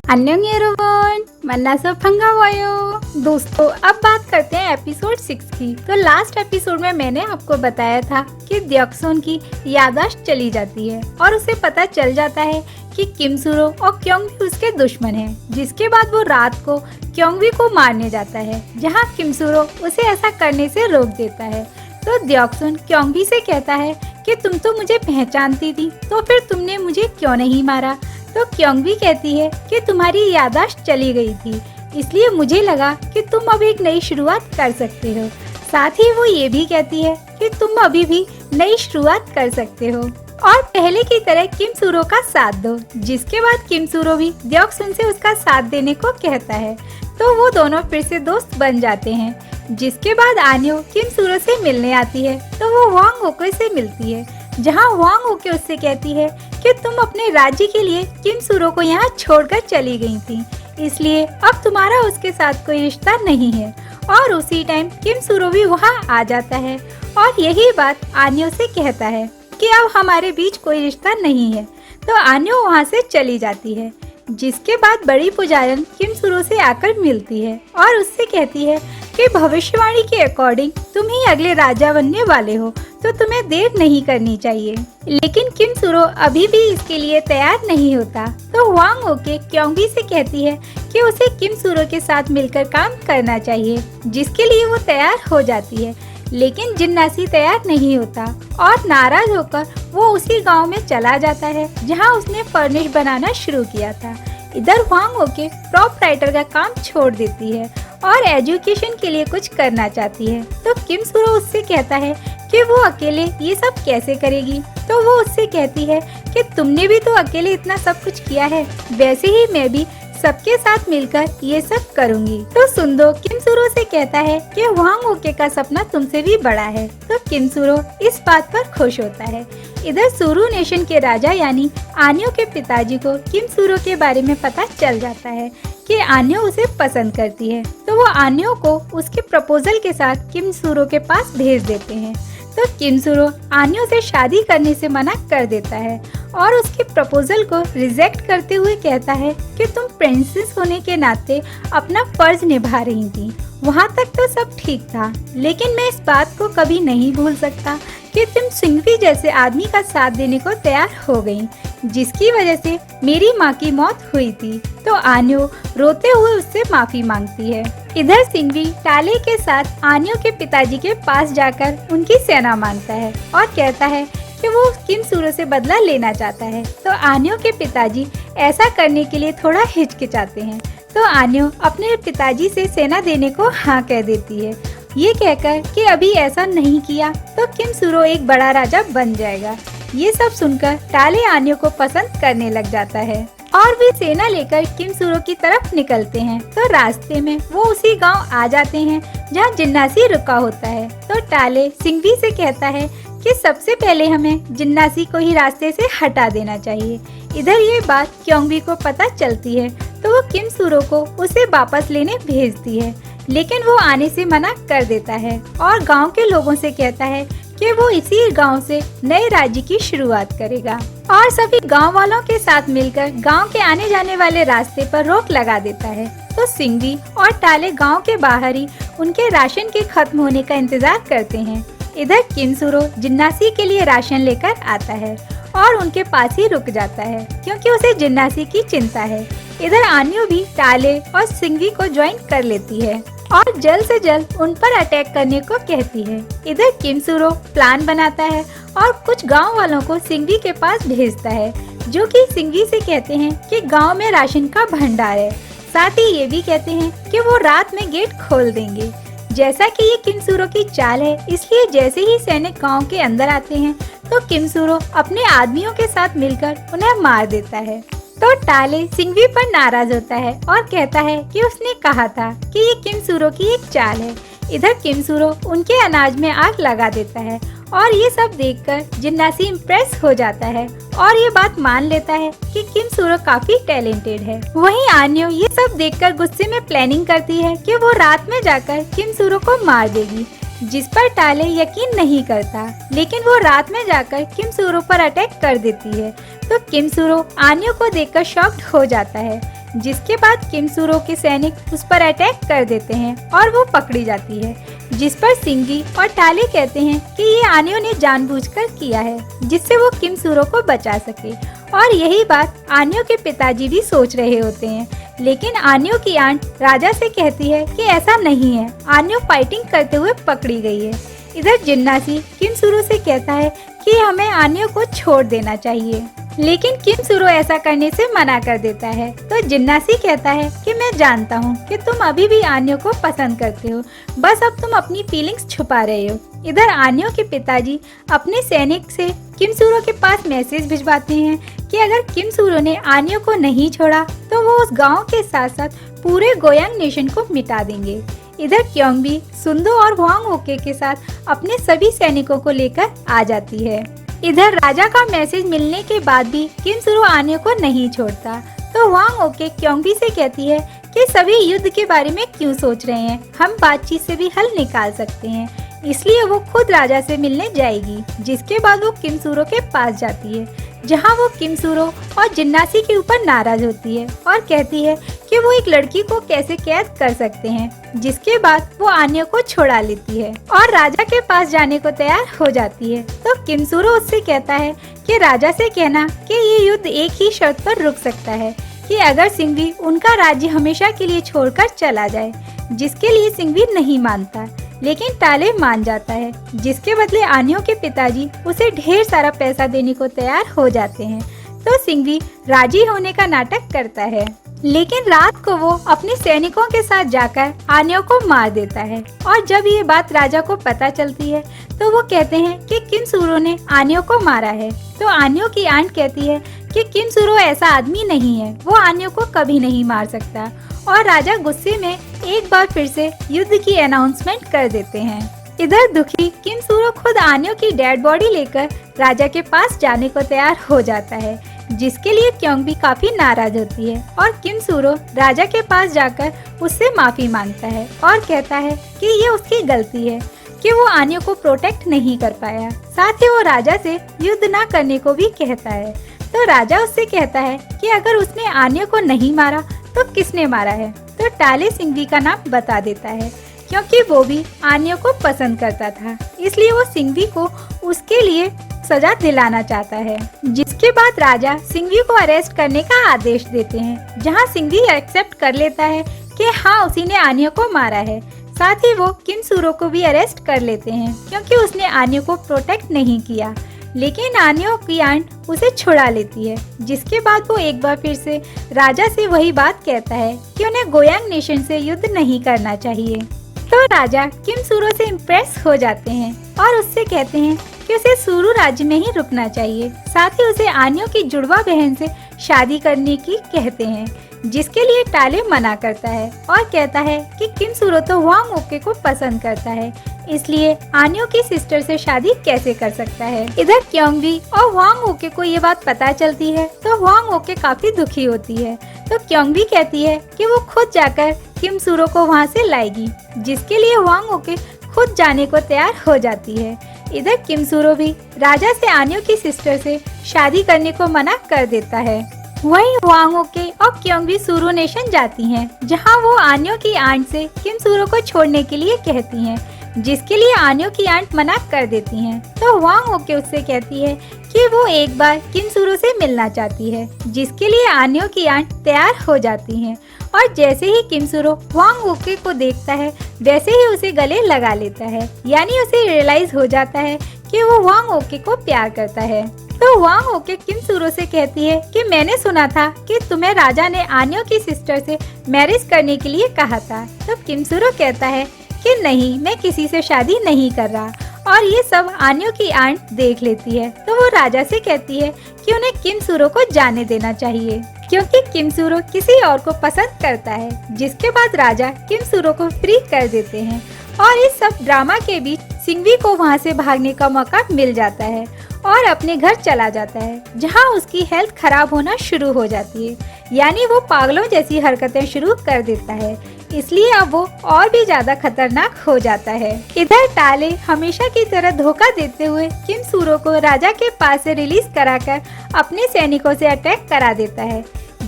अन्योंग एरोवन मन्ना सब फंगा वायो। दोस्तों अब बात करते हैं एपिसोड 6 की। तो लास्ट एपिसोड में मैंने आपको बताया था कि द्यक्सुन की याददाश्त चली जाती है और उसे पता चल जाता है कि किम सुरो और क्योंगबी उसके दुश्मन हैं। जिसके बाद वो रात को क्योंगबी को मारने जाता है, जहाँ किम सुरो उसे ऐसा करने से रोक देता है। तो द्यक्सुन क्योंगबी से कहता है कि तुम तो मुझे पहचानती थी, तो फिर तुमने मुझे क्यों नहीं मारा। तो क्योंगबी कहती है कि तुम्हारी याददाश्त चली गई थी, इसलिए मुझे लगा कि तुम अब एक नई शुरुआत कर सकते हो। साथ ही वो ये भी कहती है कि तुम अभी भी नई शुरुआत कर सकते हो और पहले की तरह किम सुरो का साथ दो। जिसके बाद किम सुरो भी द्यक्सुन से उसका साथ देने को कहता है, तो वो दोनों फिर से दोस्त बन जाते हैं। जिसके बाद आन्यो किम सुरो से मिलने आती है, तो वो वांग ओके से मिलती है, जहाँ वांग ओके उससे कहती है कि तुम अपने राज्य के लिए किम सुरो को यहाँ छोड़कर चली गई थी, इसलिए अब तुम्हारा उसके साथ कोई रिश्ता नहीं है। और उसी टाइम किम सुरो भी वहाँ आ जाता है और यही बात आन्यो से कहता है कि अब हमारे बीच कोई रिश्ता नहीं है। तो आन्यो वहाँ से चली जाती है। जिसके बाद बड़ी पुजारन किम सुरो से आकर मिलती है और उससे कहती है कि भविष्यवाणी के अकॉर्डिंग तुम ही अगले राजा बनने वाले हो, तो तुम्हें देर नहीं करनी चाहिए। लेकिन किम सुरो अभी भी इसके लिए तैयार नहीं होता। तो वांग ओके क्योंगबी से कहती है कि उसे किम सुरो के साथ मिलकर काम करना चाहिए, जिसके लिए वो तैयार हो जाती है। लेकिन जिन्नासी तैयार नहीं होता और नाराज होकर वो उसी गांव में चला जाता है जहां उसने फर्निश बनाना शुरू किया था। इधर वांग ओके प्रॉप राइटर का काम छोड़ देती है और एजुकेशन के लिए कुछ करना चाहती है। तो किम सुरो उससे कहता है कि वो अकेले ये सब कैसे करेगी। तो वो उससे कहती है कि तुमने भी तो अकेले इतना सब कुछ किया है, वैसे ही मैं भी सबके साथ मिलकर ये सब करूंगी। तो सुंदो किम सुरो से कहता है कि वांग ओके का सपना तुमसे भी बड़ा है। तो किम सुरो इस बात पर खुश होता है। इधर सुरु नेशन के राजा यानी आन्यो के पिताजी को किम सुरो के बारे में पता चल जाता है कि आन्यो उसे पसंद करती है। तो वो आन्यो को उसके प्रपोजल के साथ किम सुरो के पास भेज देते हैं। तो किम सुरो आन्यो से शादी करने से मना कर देता है और उसके प्रपोजल को रिजेक्ट करते हुए कहता है कि तुम प्रिंसेस होने के नाते अपना फर्ज निभा रही थी। वहाँ तक तो सब ठीक था, लेकिन मैं इस बात को कभी नहीं भूल सकता कि तुम सिंघवी जैसे आदमी का साथ देने को तैयार हो गई, जिसकी वजह से मेरी माँ की मौत हुई थी। तो आन्यो रोते हुए उससे माफी मांगती है। इधर सिंघवी टाले के साथ आन्यो के पिताजी के पास जाकर उनकी सेना मांगता है और कहता है कि वो किम सुरो से बदला लेना चाहता है। तो आन्यो के पिताजी ऐसा करने के लिए थोड़ा हिचकिचाते हैं। तो आन्यो अपने पिताजी से सेना देने को हाँ कह देती है, ये कहकर कि अभी ऐसा नहीं किया तो किम सुरो एक बड़ा राजा बन जाएगा। ये सब सुनकर टाले आन्यो को पसंद करने लग जाता है और वे सेना लेकर किम सुरो की तरफ निकलते हैं। तो रास्ते में वो उसी गांव आ जाते हैं जहां जिन्नासी रुका होता है। तो टाले सिंघवी से कहता है कि सबसे पहले हमें जिन्नासी को ही रास्ते से हटा देना चाहिए। इधर ये बात क्योंगबी को पता चलती है, तो वो किम सुरो को उसे वापस लेने भेजती है, लेकिन वो आने से मना कर देता है और गांव के लोगों से कहता है कि वो इसी गांव से नए राज्य की शुरुआत करेगा और सभी गांव वालों के साथ मिलकर गांव के आने जाने वाले रास्ते पर रोक लगा देता है। तो सिंघवी और टाले गांव के बाहर ही उनके राशन के खत्म होने का इंतजार करते हैं। इधर किम सुरो जिन्नासी के लिए राशन लेकर आता है और उनके पास ही रुक जाता है, क्योंकि उसे जिन्नासी की चिंता है। इधर आन्यो भी टाले और सिंघवी को ज्वाइन कर लेती है और जल्द से जल्द उन पर अटैक करने को कहती है। इधर किम सुरो प्लान बनाता है और कुछ गांव वालों को सिंघवी के पास भेजता है, जो कि सिंघवी से कहते हैं कि गांव में राशन का भंडार है। साथ ही ये भी कहते हैं कि वो रात में गेट खोल देंगे। जैसा कि ये किम सुरो की चाल है, इसलिए जैसे ही सैनिक गांव के अंदर आते हैं तो किम सुरो अपने आदमियों के साथ मिलकर उन्हें मार देता है। तो टाले सिंघवी पर नाराज होता है और कहता है कि उसने कहा था कि ये किम सुरो की एक चाल है। इधर किम सुरो उनके अनाज में आग लगा देता है और ये सब देखकर जिन्नासी इम्प्रेस हो जाता है और ये बात मान लेता है कि किम सुरो काफी टैलेंटेड है। वहीं आन्यो ये सब देखकर गुस्से में प्लानिंग करती है कि वो रात में जाकर किम सुरो को मार देगी, जिस पर टाले यकीन नहीं करता, लेकिन वो रात में जाकर किम सुरो पर अटैक कर देती है। तो किम सुरो आन्यो को देखकर शॉक्ड हो जाता है, जिसके बाद किम सूरो के सैनिक उस पर अटैक कर देते हैं और वो पकड़ी जाती है, जिस पर सिंगी और टाले कहते हैं कि ये आन्यो ने जानबूझकर किया है जिससे वो किम सूरो को बचा सके। और यही बात आन्यो के पिताजी भी सोच रहे होते हैं, लेकिन आन्यो की आंट राजा से कहती है कि ऐसा नहीं है, आन्यो फाइटिंग करते हुए पकड़ी गई है। इधर जिन्नासी किम सूरो से कहता है कि हमें आन्यो को छोड़ देना चाहिए, लेकिन किम सूरो ऐसा करने से मना कर देता है। तो जिन्नासी कहता है कि मैं जानता हूँ कि तुम अभी भी आन्यो को पसंद करते हो, बस अब तुम अपनी फीलिंग्स छुपा रहे हो। इधर आन्यो के पिताजी अपने सैनिक से किम सूरो के पास मैसेज भिजवाते हैं कि अगर किम सूरो ने आन्यो को नहीं छोड़ा तो वो उस गांव के साथ साथ पूरे गोयांग नेशन को मिटा देंगे। इधर क्योंगबी सुंदो और वांग ओके के साथ अपने सभी सैनिकों को लेकर आ जाती है। इधर राजा का मैसेज मिलने के बाद भी किम सूरो आन्यो को नहीं छोड़ता, तो वांग ओके क्योंगबी से कहती है कि सभी युद्ध के बारे में क्यों सोच रहे हैं, हम बातचीत से भी हल निकाल सकते हैं। इसलिए वो खुद राजा से मिलने जाएगी, जिसके बाद वो किम सूरो के पास जाती है, जहां वो किम सूरो और जिन्नासी के ऊपर नाराज होती है और कहती है कि वो एक लड़की को कैसे कैद कर सकते हैं। जिसके बाद वो आन्यो को छुड़ा लेती है और राजा के पास जाने को तैयार हो जाती है। तो किम सूरो उससे कहता है कि राजा से कहना कि ये युद्ध एक ही शर्त पर रुक सकता है कि अगर सिंघवी उनका राज्य हमेशा के लिए छोड़कर चला जाए, जिसके लिए सिंघवी नहीं मानता, लेकिन टाले मान जाता है, जिसके बदले आन्यो के पिताजी उसे ढेर सारा पैसा देने को तैयार हो जाते हैं। तो सिंघवी राजी होने का नाटक करता है, लेकिन रात को वो अपने सैनिकों के साथ जाकर आन्यो को मार देता है। और जब ये बात राजा को पता चलती है तो वो कहते हैं कि किम सूरो ने आन्यो को मारा है। तो आन्यो की आंट कहती है कि किम सूरो ऐसा आदमी नहीं है, वो आन्यो को कभी नहीं मार सकता। और राजा गुस्से में एक बार फिर से युद्ध की अनाउंसमेंट कर देते हैं। इधर दुखी किम सूरो खुद आन्यो की डेड बॉडी लेकर राजा के पास जाने को तैयार हो जाता है, जिसके लिए क्योंगबी काफी नाराज होती है और किम सूरो राजा के पास जाकर उससे माफी मांगता है और कहता है कि ये उसकी गलती है कि वो आन्यो को प्रोटेक्ट नहीं कर पाया। साथ ही वो राजा से युद्ध ना करने को भी कहता है। तो राजा उससे कहता है कि अगर उसने आन्यो को नहीं मारा तो किसने मारा है। तो टाले सिंघवी का नाम बता देता है, क्योंकि वो भी आन्यो को पसंद करता था, इसलिए वो सिंघवी को उसके लिए सजा दिलाना चाहता है। जिसके बाद राजा सिंघवी को अरेस्ट करने का आदेश देते हैं, जहां सिंघवी एक्सेप्ट कर लेता है कि हाँ उसी ने आन्यो को मारा है। साथ ही वो किम सूरो को भी अरेस्ट कर लेते हैं, क्योंकि उसने आन्यो को प्रोटेक्ट नहीं किया, लेकिन आन्यो की आंट उसे छुड़ा लेती है। जिसके बाद वो एक बार फिर से राजा से वही बात कहता है कि उन्हें गोयांग नेशन से युद्ध नहीं करना चाहिए। तो राजा किम सूरो से इम्प्रेस हो जाते हैं और उससे कहते हैं कि उसे सूरू राज्य में ही रुकना चाहिए। साथ ही उसे आन्यो की जुड़वा बहन से शादी करने की कहते हैं, जिसके लिए टाले मना करता है और कहता है कि किम सूरो तो वांग ओके को पसंद करता है, इसलिए आन्यो की सिस्टर से शादी कैसे कर सकता है। इधर क्योंगबी और वांग ओके को ये बात पता चलती है, तो वांग ओके काफी दुखी होती है। तो क्योंगबी कहती है कि वो खुद जाकर किम सूरो को वहाँ से लाएगी, जिसके लिए वांग ओके खुद जाने को तैयार हो जाती है। इधर किम सूरो भी राजा से आन्यो की सिस्टर से शादी करने को मना कर देता है। वहीं वांग ओके और क्योंगबी सूरू नेशन जाती हैं, जहां वो आन्यो की आंट से किम सूरो को छोड़ने के लिए कहती हैं, जिसके लिए आन्यो की आंट मना कर देती हैं। तो वांग ओके उससे कहती है कि वो एक बार किम सूरो से मिलना चाहती है, जिसके लिए आन्यो की आंट तैयार हो जाती हैं। और जैसे ही किम सूरो वांग ओके को देखता है, वैसे ही उसे गले लगा लेता है, यानी उसे रियलाइज हो जाता है कि वो वांग ओके को प्यार करता है। तो वांग ओके किम सूरो से कहती है कि मैंने सुना था कि तुम्हें राजा ने आन्यो की सिस्टर से मैरिज करने के लिए कहा था। तो किम सूरो कहता है कि नहीं, मैं किसी से शादी नहीं कर रहा। और ये सब आन्यो की आंट देख लेती है, तो वो राजा से कहती है कि उन्हें किम सूरो को जाने देना चाहिए, क्योंकि किम सूरो किसी और को पसंद करता है। जिसके बाद राजा किम सूरो को फ्री कर देते हैं और इस सब ड्रामा के बीच सिंघवी को वहाँ से भागने का मौका मिल जाता है और अपने घर चला जाता है, जहाँ उसकी हेल्थ खराब होना शुरू हो जाती है, यानी वो पागलों जैसी हरकतें शुरू कर देता है। इसलिए अब वो और भी ज्यादा खतरनाक हो जाता है। इधर टाले हमेशा की तरह धोखा देते हुए किम सूरो को राजा के पास से रिलीज कराकर अपने सैनिकों से अटैक करा देता है,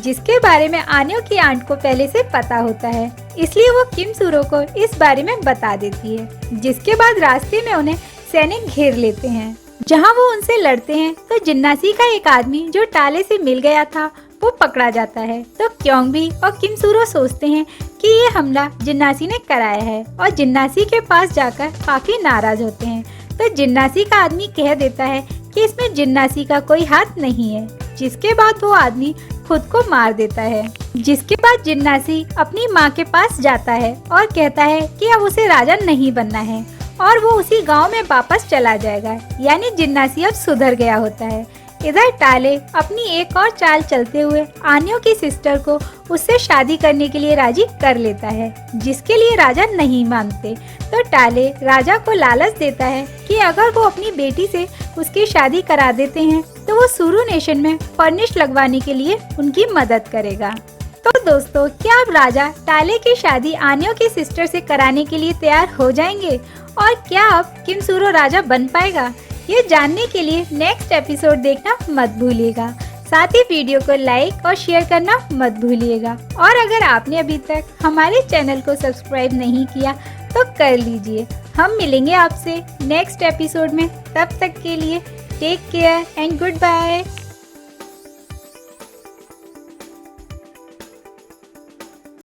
जिसके बारे में आन्यो की आंट को पहले से पता होता है, इसलिए वो किम सूरो को इस बारे में बता देती है। जिसके बाद रास्ते में उन्हें सैनिक घेर लेते हैं, जहां वो उनसे लड़ते हैं तो जिन्नासी का एक आदमी जो टाले से मिल गया था वो पकड़ा जाता है। तो क्योंगबी और किम सूरो सोचते हैं कि ये हमला जिन्नासी ने कराया है और जिन्नासी के पास जाकर काफी नाराज होते हैं। तो जिन्नासी का आदमी कह देता है कि इसमें जिन्नासी का कोई हाथ नहीं है, जिसके बाद वो आदमी खुद को मार देता है। जिसके बाद जिन्नासी अपनी माँ के पास जाता है और कहता है कि अब उसे राजा नहीं बनना है और वो उसी गांव में वापस चला जाएगा, यानी जिन्नासी अब सुधर गया होता है। इधर टाले अपनी एक और चाल चलते हुए आन्यो की सिस्टर को उससे शादी करने के लिए राजी कर लेता है, जिसके लिए राजा नहीं मानते। तो टाले राजा को लालच देता है कि अगर वो अपनी बेटी से उसकी शादी करा देते हैं तो वो सुरु नेशन में फर्निश लगवाने के लिए उनकी मदद करेगा। तो दोस्तों, क्या अब राजा टाले की शादी आन्यो की सिस्टर से कराने के लिए तैयार हो जाएंगे और क्या अब किम सूरो राजा बन पाएगा? ये जानने के लिए नेक्स्ट एपिसोड देखना मत भूलिएगा। साथ ही वीडियो को लाइक और शेयर करना मत भूलिएगा। और अगर आपने अभी तक हमारे चैनल को सब्सक्राइब नहीं किया तो कर लीजिए। हम मिलेंगे आपसे नेक्स्ट एपिसोड में। तब तक के लिए take care and good bye.